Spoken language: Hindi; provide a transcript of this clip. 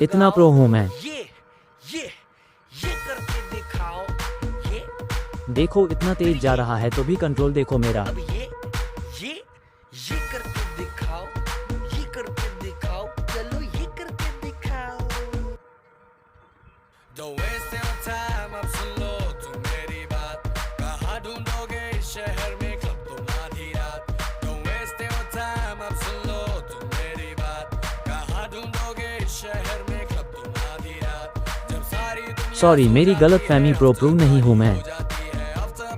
इतना प्रो हूँ मैं। ये करके दिखाओ। ये देखो इतना तेज जा रहा है तो भी कंट्रोल देखो मेरा। अब ये करके दिखाओ। ये करके दिखाओ। चलो ये करके दिखाओ। Don't waste your time, अब सुन लो तुम मेरी बात। कहाँ ढूंढोगे इस शहर में क्लब तुम आधी रात। Don't waste your time, अब सुन लो तुम मेरी बात। कहाँ ढूंढोगे इस शहर में क्लब तुम आधी रात। जब सारी दुनिया सॉरी मेरी सो जाती गलत फहमी, है, प्रो नहीं हूँ मैं।